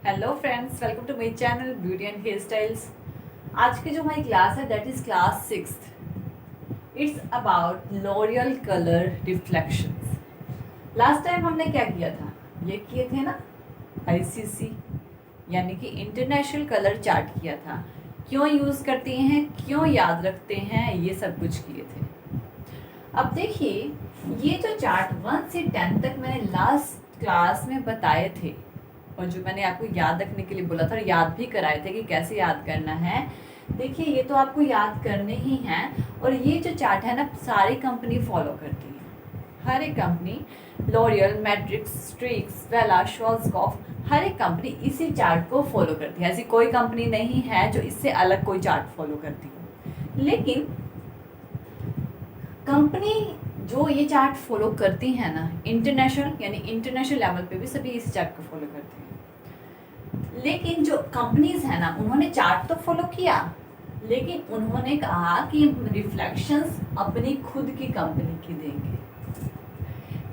Hello friends, welcome to my channel beauty and hair styles. आज की जो हमारी क्लास है that is class 6th। It's about L'Oreal colour reflections. Last time हमने क्या किया था, ये किए थे ना आईसीसी यानी कि इंटरनेशनल कलर चार्ट किया था। क्यों यूज़ करते हैं, क्यों याद रखते हैं, ये सब कुछ किए थे। अब देखिए, ये जो चार्ट 1 से 10 तक मैंने लास्ट क्लास में बताए थे और जो मैंने आपको याद रखने के लिए बोला था और याद भी कराए थे कि कैसे याद करना है। देखिए, ये तो आपको याद करने ही हैं और ये जो चार्ट है ना, सारी कंपनी फॉलो करती है। हर एक कंपनी, लॉरियल, मैट्रिक्स, स्ट्रीक्स, वेला, श्वार्ट्ज़कॉफ, हर एक कंपनी इसी चार्ट को फॉलो करती है। ऐसी कोई कंपनी नहीं है जो इससे अलग कोई चार्ट फॉलो करती हो। लेकिन कंपनी जो ये चार्ट फॉलो करती है ना, इंटरनेशनल यानी इंटरनेशनल लेवल पे भी सभी इस चार्ट को फॉलो करती हैं। लेकिन जो कंपनीज है ना, उन्होंने चार्ट तो फॉलो किया, लेकिन उन्होंने कहा कि रिफ्लेक्शंस अपनी खुद की कंपनी की देंगे।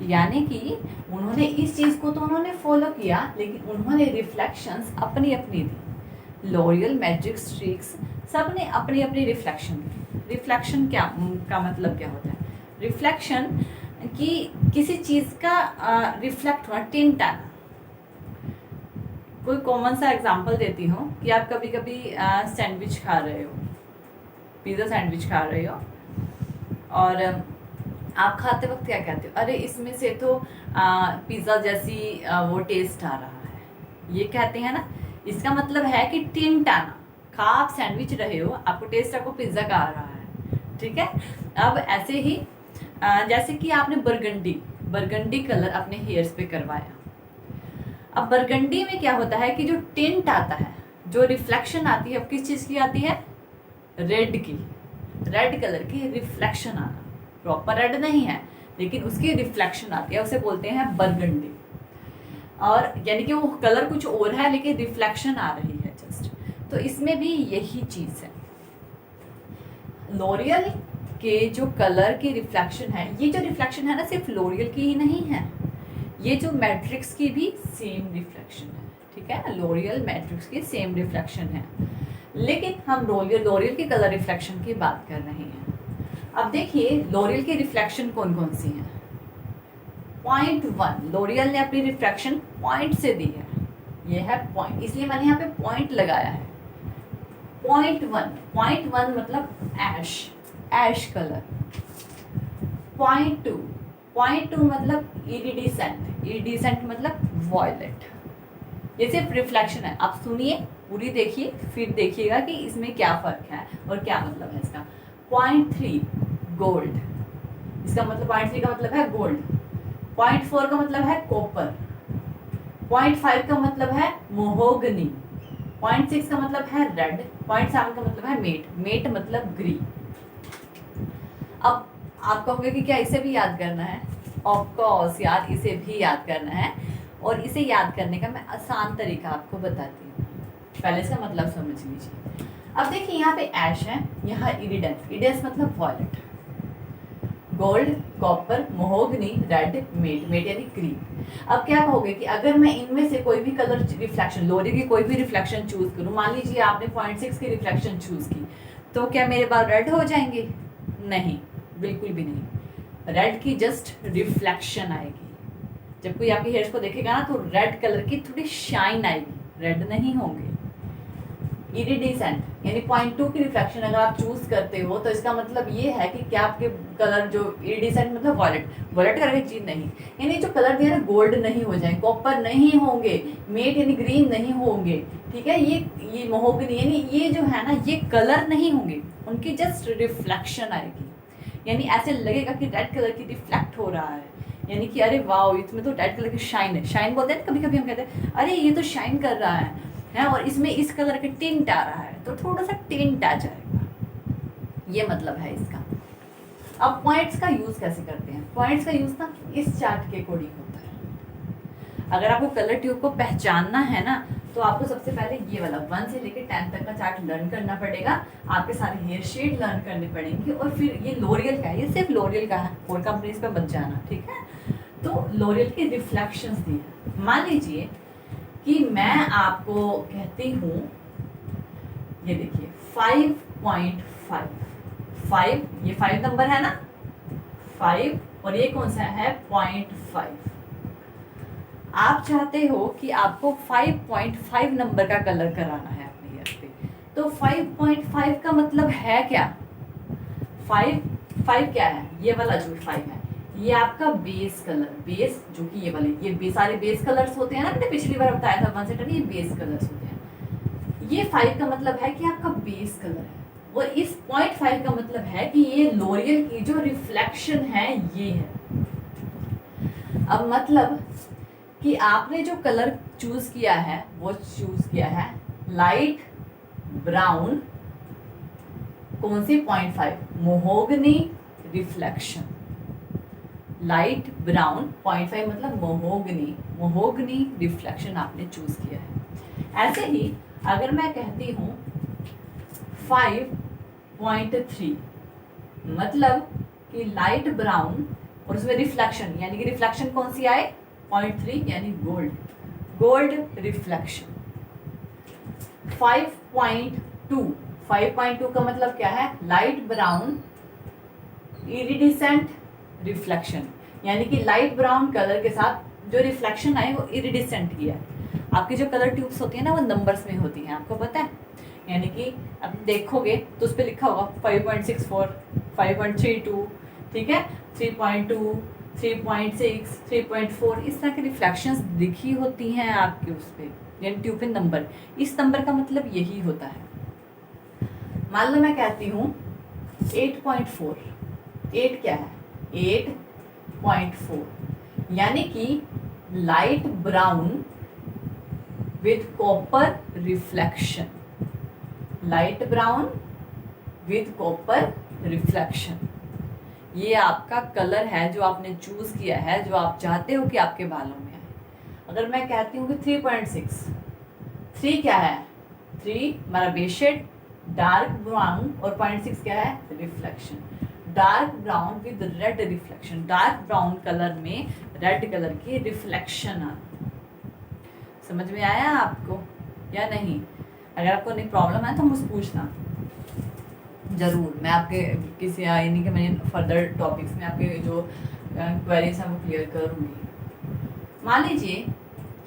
यानी कि उन्होंने इस चीज़ को तो उन्होंने फॉलो किया, लेकिन उन्होंने रिफ्लेक्शंस अपनी अपनी दी। लॉरियल, मैट्रिक्स, स्ट्रीक्स सब ने अपनी अपनी रिफ्लेक्शन दी। रिफ्लेक्शन क्या का मतलब क्या होता है? रिफ्लेक्शन कि किसी चीज़ का रिफ्लेक्ट होना, टिंट आना। कोई कॉमन सा एग्जांपल देती हूँ कि आप कभी कभी सैंडविच खा रहे हो, पिज़्ज़ा सैंडविच खा रहे हो और आप खाते वक्त क्या कहते हो, अरे इसमें से तो पिज़्ज़ा जैसी वो टेस्ट आ रहा है। ये कहते हैं ना, इसका मतलब है कि टिंट आना। खा आप सैंडविच रहे हो, आपको टेस्ट आपको पिज़्ज़ा का आ रहा है, ठीक है। अब ऐसे ही जैसे कि आपने बरगंडी कलर अपने हेयर्स पे करवाया। अब बरगंडी में क्या होता है कि जो टिंट आता है, जो रिफ्लेक्शन आती है, अब किस चीज़ की आती है? रेड की। रेड कलर की रिफ्लेक्शन आना, प्रॉपर रेड नहीं है लेकिन उसकी रिफ्लेक्शन आती है, उसे बोलते हैं बरगंडी। और यानी कि वो कलर कुछ और है लेकिन रिफ्लेक्शन आ रही है जस्ट। तो इसमें भी यही चीज़ है। लॉरियल के जो कलर की रिफ्लेक्शन है, ये जो रिफ्लेक्शन है ना, सिर्फ लॉरियल की ही नहीं है, ये जो मैट्रिक्स की भी सेम रिफ्लेक्शन है, ठीक है। लॉरियल, मैट्रिक्स की सेम रिफ्लेक्शन है, लेकिन हम लॉरियल की कलर रिफ्लेक्शन की बात कर रहे हैं। अब देखिए, लॉरियल की रिफ्लेक्शन कौन कौन सी है। 0.1 लॉरियल ने अपनी रिफ्लेक्शन पॉइंट से दी है। ये है पॉइंट, इसलिए मैंने यहाँ पे पॉइंट लगाया है। 0.1 मतलब ऐश कलर। 0.2 मतलब इरिडिसेंट मतलब वॉयलेट। ये सिर्फ रिफ्लेक्शन है। आप सुनिए, पूरी देखिए, फिर देखिएगा कि इसमें क्या फर्क है और क्या मतलब है इसका। 0.3 गोल्ड, इसका मतलब 0.3 का मतलब है गोल्ड। 0.4 का मतलब है कॉपर। 0.5 का मतलब है मोहोगनी। 0.6 का मतलब है रेड। 0.7 का मतलब है मेट मतलब ग्री। अब आप कहोगे कि क्या इसे भी याद करना है? ऑफ कोर्स यार, इसे भी याद करना है। और इसे याद करने का मैं आसान तरीका आपको बताती हूँ। पहले इसका मतलब समझ लीजिए। अब देखिए, यहाँ पे ऐश है, यहाँ इरिडेंस मतलब violet, gold, copper, mahogany, red, matte यानी क्रीम। अब क्या कहोगे कि अगर मैं इनमें से कोई भी कलर रिफ्लेक्शन, लॉरियल की कोई भी रिफ्लेक्शन चूज करूँ, मान लीजिए आपने 0.6 की रिफ्लेक्शन चूज की, तो क्या मेरे बाल रेड हो जाएंगे? नहीं, बिल्कुल भी नहीं। रेड की जस्ट रिफ्लेक्शन आएगी। जब कोई आपके हेयर्स को देखेगा ना, तो रेड कलर की थोड़ी शाइन आएगी, रेड नहीं होंगे। इरिडिसेंट यानी 0.2 की रिफ्लेक्शन अगर आप चूज करते हो, तो इसका मतलब ये है कि क्या आपके कलर जो इरिडिसेंट मतलब वॉयलेट कलर की चीज नहीं, यानी जो कलर दिया ना, गोल्ड नहीं हो जाए, कॉपर नहीं होंगे, मेट यानी ग्रीन नहीं होंगे, ठीक है। ये मोहोगनी यानी ये जो है ना, ये कलर नहीं होंगे, उनकी जस्ट रिफ्लेक्शन आएगी। यानी ऐसे लगेगा कि रेड कलर की रिफ्लेक्ट हो रहा है, यानी कि अरे वाह, इसमें तो रेड कलर की शाइन है। शाइन बोलते हैं ना, कभी कभी हम कहते हैं अरे ये तो शाइन कर रहा है और इसमें इस कलर का टिंट आ रहा है, तो थोड़ा सा टिंट आ जाएगा, ये मतलब है इसका। अब पॉइंट्स का यूज कैसे करते हैं? पॉइंट्स का यूज ना इस चार्ट के अकॉर्डिंग होता है। अगर आपको कलर ट्यूब को पहचानना है ना, तो आपको सबसे पहले ये वाला 1 से लेकर 10 तक का चार्ट लर्न करना पड़ेगा। आपके सारे हेयर शेड लर्न करने पड़ेंगे और फिर ये लॉरियल का है, ये सिर्फ लॉरियल का है, और कंपनीज पे मत जाना, ठीक है। तो लॉरियल की रिफ्लेक्शंस दी है। मान लीजिए कि मैं आपको कहती हूँ, ये देखिए 5.5, 5, ये 5 नंबर है ना, 5, और ये कौन सा है 0.5। आप चाहते हो कि आपको 5.5 नंबर का कलर कराना है अपने हेयर पे, तो 5.5 का मतलब है क्या? 5 क्या है? ये वाला जो 5 है ये आपका बेस कलर, बेस जो कि ये वाले, ये सारे बेस कलर्स होते हैं ना, मैंने पिछली बार बताया था 1 से 10 ये बेस कलर्स होते हैं। ये 5 का मतलब है कि आपका बेस कलर है, और इस 0.5 का मतलब है कि ये लोरियल की जो रिफ्लेक्शन है ये है। अब मतलब कि आपने जो कलर चूज किया है वो चूज किया है लाइट ब्राउन, कौन सी 0.5, मोहोगनी रिफ्लेक्शन। लाइट ब्राउन 0.5 मतलब मोहोगनी रिफ्लेक्शन आपने चूज किया है। ऐसे ही अगर मैं कहती हूँ 5.3 मतलब कि लाइट ब्राउन और उसमें रिफ्लेक्शन, यानी कि रिफ्लेक्शन कौन सी आए 0.3 यानी गोल्ड रिफ्लेक्शन। 5.2 का मतलब क्या है? लाइट ब्राउन इरिडिसेंट रिफ्लेक्शन, यानी कि लाइट ब्राउन कलर के साथ जो रिफ्लेक्शन आए वो इरिडिसेंट की है। आपकी जो कलर ट्यूब्स होती है ना वो नंबर्स में होती हैं, आपको पता है, यानी कि अब देखोगे तो उस पर लिखा होगा 5.64, 5.32, ठीक है, 3.2, 3.6, 3.4, इस तरह की रिफ्लेक्शंस दिखी होती हैं आपके उस पर, यानी ट्यूब पे नंबर। इस नंबर का मतलब यही होता है। मान लो मैं कहती हूँ 8.4, 8 क्या है 8.4, यानी कि light brown with copper reflection, light brown with copper reflection, ये आपका कलर है जो आपने चूज किया है, जो आप चाहते हो कि आपके बालों में आए। अगर मैं कहती हूँ कि 3.6, 3 क्या है 3 हमारा बेस शेड डार्क ब्राउन, और 0.6 क्या है reflection, dark brown with red reflection, dark brown colour में रेड कलर की रिफ्लेक्शन आती। समझ में आया आपको या नहीं? अगर आपको नहीं प्रॉब्लम है तो मुझसे पूछना जरूर, मैं आपके किसी यानी कि मैंने फर्दर टॉपिक्स में आपके जो क्वेरीज हैं वो क्लियर करूँगी। मान लीजिए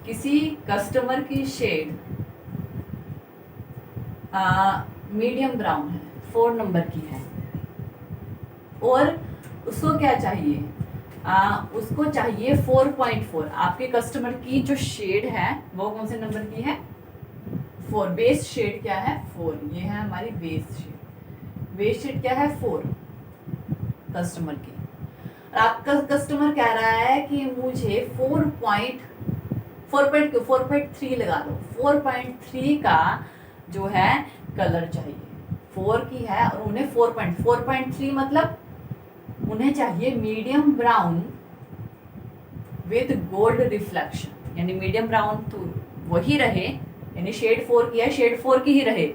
किसी कस्टमर की शेड मीडियम ब्राउन है, 4 नंबर की है, और उसको क्या चाहिए उसको चाहिए 4.4। आपके कस्टमर की जो शेड है वो कौन से नंबर की है 4, बेस शेड क्या है 4, ये है हमारी बेस शेड। बेस शेड क्या है 4 कस्टमर की, और आपका कस्टमर कह रहा है कि मुझे 4.3 लगा लो, 4.3 का जो है कलर चाहिए, 4 की है और उन्हें 4.3 मतलब उन्हें चाहिए medium brown with gold reflection, यानी मीडियम ब्राउन तो वही रहे, यानी शेड 4 की है, शेड 4 की ही रहे,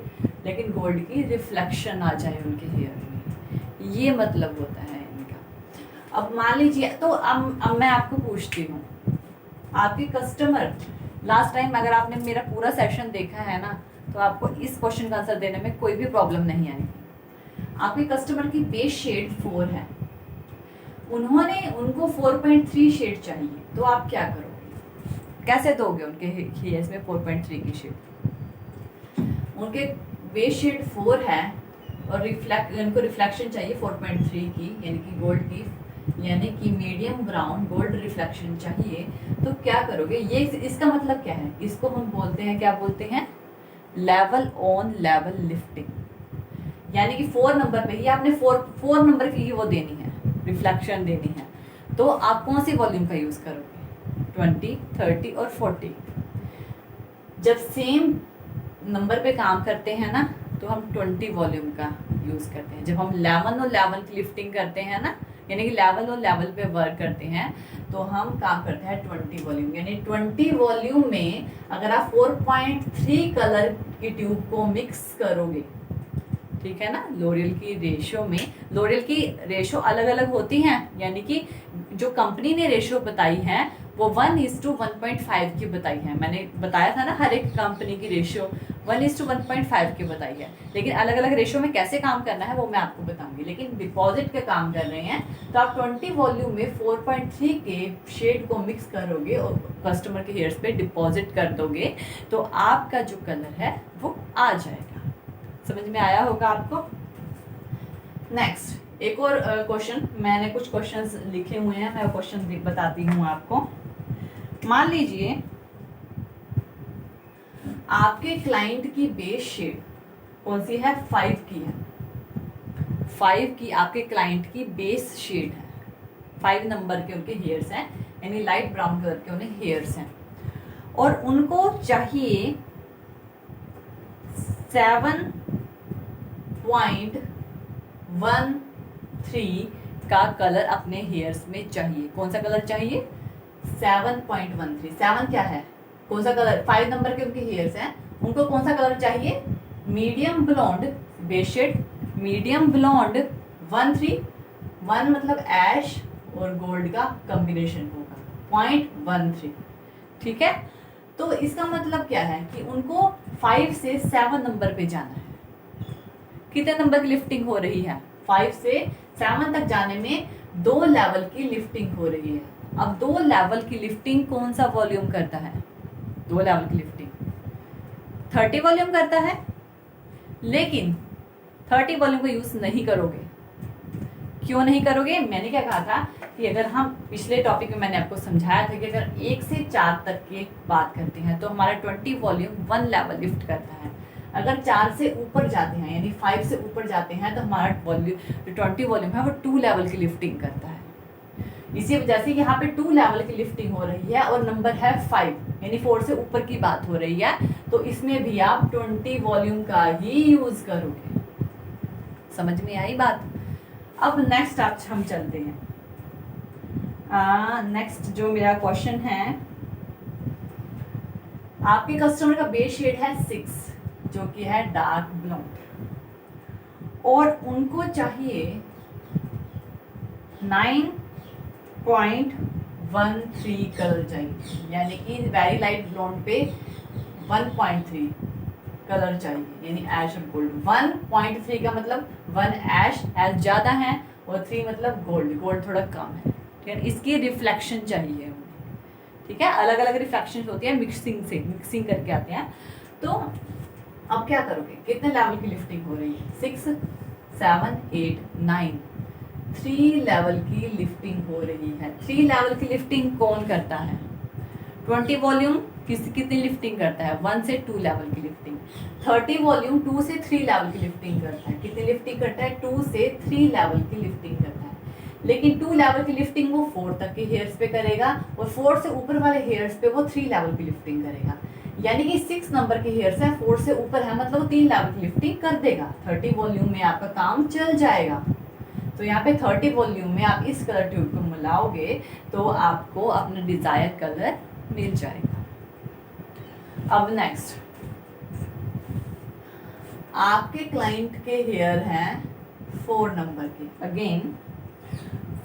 लेकिन गोल्ड की रिफ्लेक्शन आ जाए उनके हेयर में, ये मतलब होता है इनका। अब मान लीजिए तो अब मैं आपको पूछती हूँ, आपके कस्टमर लास्ट टाइम अगर आपने मेरा पूरा सेशन देखा है ना तो आपको इस क्वेश्चन का आंसर देने में कोई भी प्रॉब्लम नहीं आएगी। आपके कस्टमर की बेस शेड 4 है, उनको 4.3 शेड चाहिए, तो आप क्या करोगे, कैसे दोगे उनके हेयर्स में 4.3 की शेड? उनके बेस शेड 4 है और उनको रिफ्लेक्शन चाहिए 4.3 की, यानी कि गोल्ड की, यानी कि मीडियम ब्राउन गोल्ड रिफ्लेक्शन चाहिए, तो क्या करोगे? ये इसका मतलब क्या है? इसको हम बोलते हैं, क्या बोलते हैं, लेवल ऑन लेवल लिफ्टिंग, यानी कि 4 नंबर पे ही आपने 4 नंबर की ही वो देनी है, रिफ्लेक्शन देनी है, तो आप कौन सी वॉल्यूम का यूज करोगे 20, 30 और 40। जब सेम नंबर पे काम करते हैं ना तो हम 20 वॉल्यूम का यूज करते हैं। जब हम 11 और 11 की लिफ्टिंग करते हैं ना, यानी कि लेवल और लेवल पे वर्क करते हैं, तो हम काम करते हैं 20 वॉल्यूम, यानी 20 वॉल्यूम में अगर आप 4.3 कलर की ट्यूब को मिक्स करोगे, ठीक है ना, लोरियल की रेशो में, लोरियल की रेशो अलग अलग होती हैं, यानी कि जो कंपनी ने रेशो बताई है वो 1:1.5 की बताई है। मैंने बताया था ना हर एक कंपनी की रेशियो 1:1.5 की बताई है, लेकिन अलग अलग रेशियो में कैसे काम करना है वो मैं आपको बताऊंगी। लेकिन डिपॉजिट का काम कर रहे हैं तो आप 20 वॉल्यूम में 4.3 के शेड को मिक्स करोगे और कस्टमर के हेयर्स पे डिपॉजिट कर दोगे तो आपका जो कलर है वो आ जाएगा। समझ में आया होगा आपको। नेक्स्ट एक और क्वेश्चन, मैंने कुछ क्वेश्चंस लिखे हुए हैं, मैं क्वेश्चन बताती हूँ आपको। मान लीजिए आपके क्लाइंट की बेस शेड कौन सी है, 5 की है। 5 की आपके क्लाइंट की बेस शेड है, 5 नंबर के उनके हेयर्स हैं, यानी लाइट ब्राउन कलर के उन्हें हेयर्स हैं, और उनको चाहिए 7.13 का कलर अपने हेयर्स में चाहिए। कौन सा कलर चाहिए, 7.13। 7 क्या है, कौन सा कलर, 5 नंबर के उनके हेयर्स हैं, उनको कौन सा कलर चाहिए, medium blonde base shade, medium blonde 13, 1 मतलब ऐश और गोल्ड का कॉम्बिनेशन होगा 0.13। ठीक है, तो इसका मतलब क्या है कि उनको 5 से 7 नंबर पे जाना है। कितने नंबर की लिफ्टिंग हो रही है, 5 से 7 तक जाने में 2 लेवल की लिफ्टिंग हो रही है। अब 2 लेवल की लिफ्टिंग कौन सा वॉल्यूम करता है, 2 लेवल की लिफ्टिंग 30 वॉल्यूम करता है, लेकिन 30 वॉल्यूम को यूज नहीं करोगे। क्यों नहीं करोगे, मैंने क्या कहा था कि अगर हम पिछले टॉपिक में मैंने आपको समझाया था कि अगर 1 से 4 तक की बात करते हैं तो हमारा 20 वॉल्यूम 1 लेवल लिफ्ट करता है। अगर 4 से ऊपर जाते हैं यानी 5 से ऊपर जाते हैं तो हमारा वॉल्यूम जो 20 वॉल्यूम है वो 2 लेवल की लिफ्टिंग करता है। इसी वजह से यहाँ पे 2 लेवल की लिफ्टिंग हो रही है और नंबर है 5 यानी 4 से ऊपर की बात हो रही है, तो इसमें भी आप 20 वॉल्यूम का ही यूज करोगे। समझ में आई बात। अब नेक्स्ट आप हम चलते हैं। नेक्स्ट जो मेरा क्वेश्चन है, आपके कस्टमर का बेस शेड है 6 जो कि है डार्क ब्लॉन्ड, और उनको चाहिए 9.13 कलर चाहिए, यानी कि वेरी लाइट ब्लॉन्ड पे 1.3 कलर चाहिए, यानी ऐश और गोल्ड। 1.3 का मतलब 1 ऐश ज्यादा है और 3 मतलब गोल्ड, गोल्ड थोड़ा कम है। ठीक है, इसकी रिफ्लेक्शन चाहिए उन्हें। ठीक है, अलग अलग रिफ्लेक्शन होती है मिक्सिंग करके आते हैं। तो अब क्या करोगे, कितने लेवल की लिफ्टिंग हो रही है, 6 7 8 9, 3 लेवल की लिफ्टिंग हो रही है। 3 लेवल की लिफ्टिंग कौन करता है, 20 वॉल्यूम कितनी लिफ्टिंग करता है, 1 से 2 लेवल की लिफ्टिंग। 30 वॉल्यूम 2 से 3 लेवल की लिफ्टिंग करता है। कितनी लिफ्टिंग करता है, 2 से 3 लेवल की लिफ्टिंग करता है। लेकिन 2 लेवल की लिफ्टिंग वो 4 तक के हेयर्स पे करेगा और 4 से ऊपर वाले हेयर्स पे वो 3 लेवल की लिफ्टिंग करेगा। यानी कि 6 नंबर के हेयर्स है, 4 से ऊपर है मतलब वो 3 लेवल की लिफ्टिंग कर देगा। 30 वॉल्यूम में आपका काम चल जाएगा। तो यहाँ पे 30 वॉल्यूम में आप इस कलर ट्यूब को मिलाओगे तो आपको अपना डिजायर कलर मिल जाएगा। अब नेक्स्ट, आपके क्लाइंट के हेयर हैं 4 नंबर के, अगेन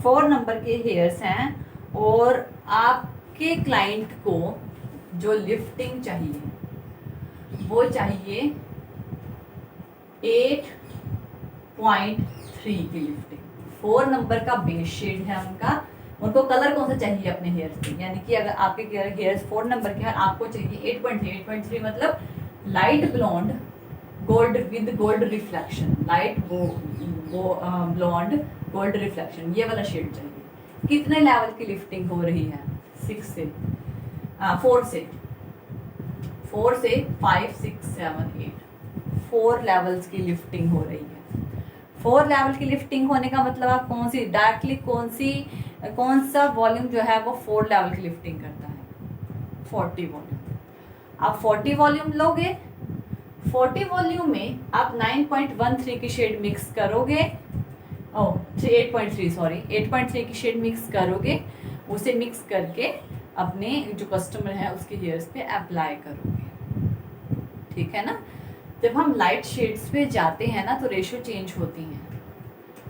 4 नंबर के हेयर्स हैं, और आपके क्लाइंट को जो लिफ्टिंग चाहिए वो चाहिए 8.3 की लिफ्टिंग। 4 नंबर का बेस शेड है उनको कलर कौन सा चाहिए अपने हेयर्स पे, यानी कि अगर आपके हेयर्स 4 नंबर के हैं, आपको चाहिए 8.3 मतलब light blonde gold with gold reflection, light blonde gold reflection, ये वाला शेड चाहिए। कितने लेवल की लिफ्टिंग हो रही है, 4 से 5 6 7 8, 4 लेवल्स की लिफ्टिंग हो रही है। 4 लेवल की लिफ्टिंग होने का मतलब आप कौन सा वॉल्यूम जो है वो 4 लेवल की लिफ्टिंग करता है, 40 वॉल्यूम। आप 40 वॉल्यूम लोगे, 40 वॉल्यूम में आप 9.13 की शेड मिक्स करोगे, 8.3 की शेड मिक्स करोगे, उसे मिक्स करके अपने जो कस्टमर है उसके हेयर्स पे अप्लाई करोगे। ठीक है ना। जब हम लाइट शेड्स पे जाते हैं ना तो रेशियो चेंज होती हैं।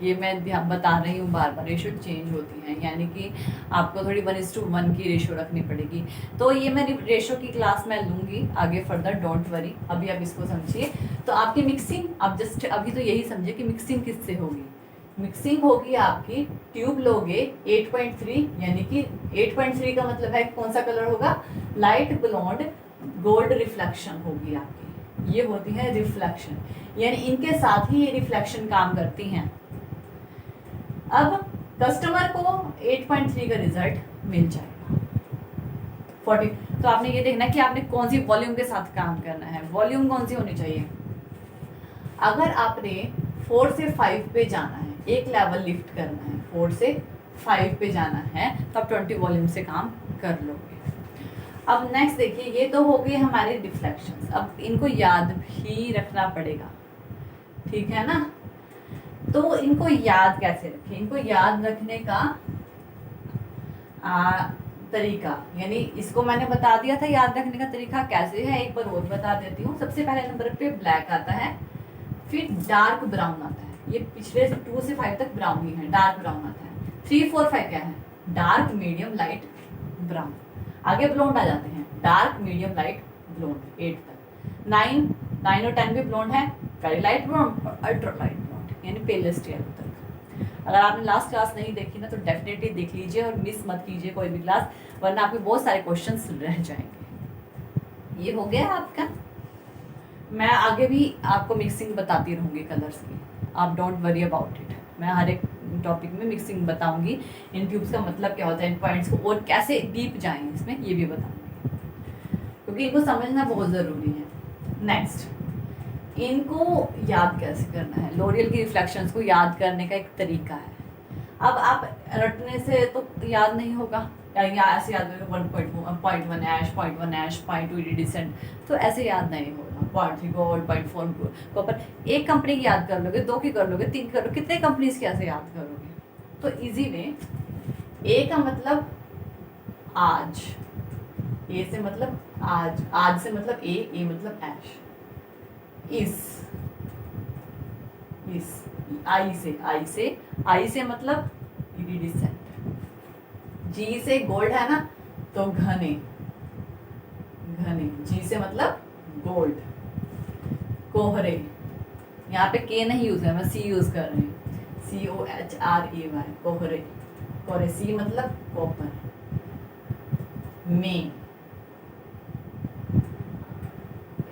ये मैं बता रही हूँ बार बार, रेशो चेंज होती हैं, यानी कि आपको थोड़ी 1:1 की रेशो रखनी पड़ेगी। तो ये मैं रेशो की क्लास मैं लूँगी आगे फर्दर, डोंट वरी, अभी आप इसको समझिए। तो आपकी मिक्सिंग, आप जस्ट अभी तो यही समझिए कि मिक्सिंग किससे होगी। मिक्सिंग होगी आपकी, ट्यूब लोगे 8.3, यानी कि 8.3 का मतलब है कौन सा कलर होगा, लाइट ब्लोंड गोल्ड रिफ्लेक्शन होगी आपकी। ये होती है रिफ्लेक्शन, यानी इनके साथ ही ये रिफ्लेक्शन काम करती हैं। अब कस्टमर को 8.3 का रिजल्ट मिल जाएगा 40। तो आपने ये देखना कि आपने कौन सी वॉल्यूम के साथ काम करना है। वॉल्यूम कौन सी होनी चाहिए, अगर आपने 4 से 5 पे जाना है, एक लेवल लिफ्ट करना है, 4 से 5 पे जाना है, तो आप 20 वॉल्यूम से काम कर लोगे। अब नेक्स्ट देखिए, ये तो हो गए हमारे रिफ्लेक्शंस। अब इनको याद भी रखना पड़ेगा, ठीक है ना। तो इनको याद कैसे रखें, इनको याद रखने का तरीका, यानी इसको मैंने बता दिया था, याद रखने का तरीका कैसे है एक बार और बता देती हूँ। सबसे पहले नंबर पे ब्लैक आता है, फिर डार्क ब्राउन आता है। ये पिछले 2 से 5 तक ब्राउन ही है, डार्क ब्राउन आता है। 3, 4, 5 क्या है, डार्क मीडियम लाइट ब्राउन। आगे ब्लोंड आ जाते हैं, डार्क मीडियम लाइट ब्लोंड 8 तक। 9 और 10 भी ब्लोंड है, वेरी लाइट ब्लोंड और अल्ट्रा लाइट ब्लोंड, यानी पेलेस्ट येलो तक। अगर आपने लास्ट क्लास नहीं देखी ना तो डेफिनेटली देख लीजिए और मिस मत कीजिए कोई भी क्लास, वरना आपके बहुत सारे क्वेश्चंस रह जाएंगे। ये हो गया आपका। मैं आगे भी आपको मिक्सिंग बताती रहूँगी कलर्स की, आप डोंट वरी अबाउट इट। मैं हर एक टॉपिक में मिक्सिंग बताऊंगी, इन ट्यूब्स का मतलब क्या होता है, इन पॉइंट्स को और कैसे डीप जाएं इसमें, ये भी बताऊंगी, क्योंकि इनको समझना बहुत ज़रूरी है। नेक्स्ट, इनको याद कैसे करना है। लोरियल की रिफ्लेक्शंस को याद करने का एक तरीका है। अब आप रटने से तो याद नहीं होगा, या ऐसे याद होगा 1.1 ऐश, 0.1 ऐश, 0.2 इरिडिसेंट, तो ऐसे याद नहीं होगा। 0.3 गोल्ड, 0.4 कॉपर। एक कंपनी की याद कर लोगे, 2 की कर लोगे, 3 कर लोगे, कितने कंपनीज की ऐसे याद करोगे। तो इजी में ए का मतलब आज, ए से मतलब आज, आज से मतलब ए मतलब ऐश। इस आई से मतलब इरिडिसेंट। जी से गोल्ड है ना, तो घने, जी से मतलब गोल्ड। कोहरे, यहाँ पे के नहीं यूज है, मैं सी यूज कर रही हूँ, COHRAY, कोहरे। सी मतलब कॉपर। में,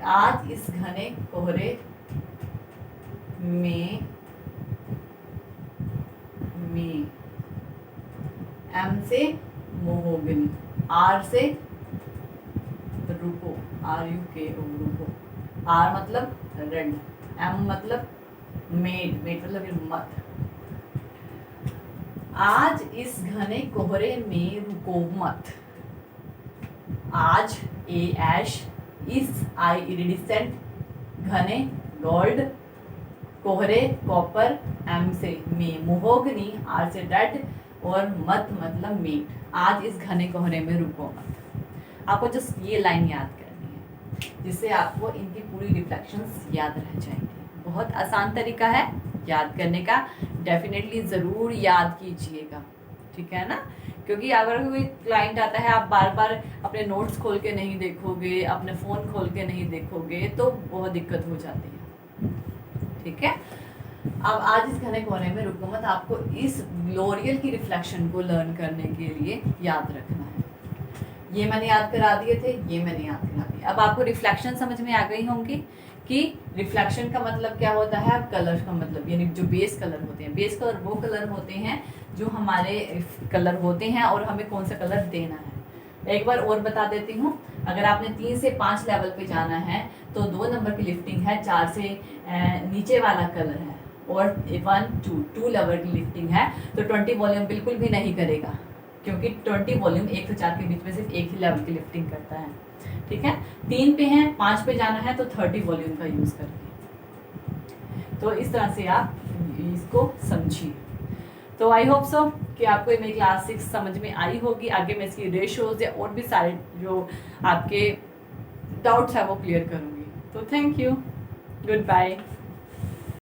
आज इस घने कोहरे में एम से मोहोगनी, आर से रुको, RUKO रुको। आर मतलब रेड, एम मतलब मेड मतलब मत। आज इस घने कोहरे में रुको मत। आज ए ऐश, इस आई इरिडिसेंट, घने गोल्ड, कोहरे कॉपर, एम से में मोहोगनी, आर से रेड और मत मतलब मीट। आज इस घने कोहरे में रुको मत। आपको जस्ट ये लाइन याद करनी है, जिससे आपको इनकी पूरी रिफ्लेक्शंस याद रह जाएंगी। बहुत आसान तरीका है याद करने का, डेफिनेटली ज़रूर याद कीजिएगा, ठीक है ना। क्योंकि अगर कोई क्लाइंट आता है, आप बार बार अपने नोट्स खोल के नहीं देखोगे, अपने फ़ोन खोल के नहीं देखोगे, तो बहुत दिक्कत हो जाती है, ठीक है। अब आज इस घने कोहरे में रुको मत, आपको इस लोरियल की रिफ्लेक्शन को लर्न करने के लिए याद रखना है। ये मैंने याद करा दिए थे, ये मैंने याद करा दिए। अब आपको रिफ्लेक्शन समझ में आ गई होंगी कि रिफ्लेक्शन का मतलब क्या होता है, कलर का मतलब, यानी जो बेस कलर होते हैं। बेस कलर वो कलर होते हैं जो हमारे कलर होते हैं और हमें कौन सा कलर देना है। एक बार और बता देती हूँ, अगर आपने 3 से 5 लेवल पे जाना है तो 2 नंबर की लिफ्टिंग है, 4 से नीचे वाला कलर है, और 2 लेवल की लिफ्टिंग है, तो 20 वॉल्यूम बिल्कुल भी नहीं करेगा, क्योंकि 20 वॉल्यूम 1 से 4 के बीच में सिर्फ एक ही लेवल की लिफ्टिंग करता है, ठीक है। 3 पे है, 5 पे जाना है तो 30 वॉल्यूम का यूज़ करिए। तो इस तरह से आप इसको समझिए। तो आई होप सो कि आपको मेरी क्लास 6 समझ में आई होगी। आगे मैं इसकी रेशोज या और भी सारे जो आपके डाउट्स है वो क्लियर करूँगी। तो थैंक यू, गुड बाय।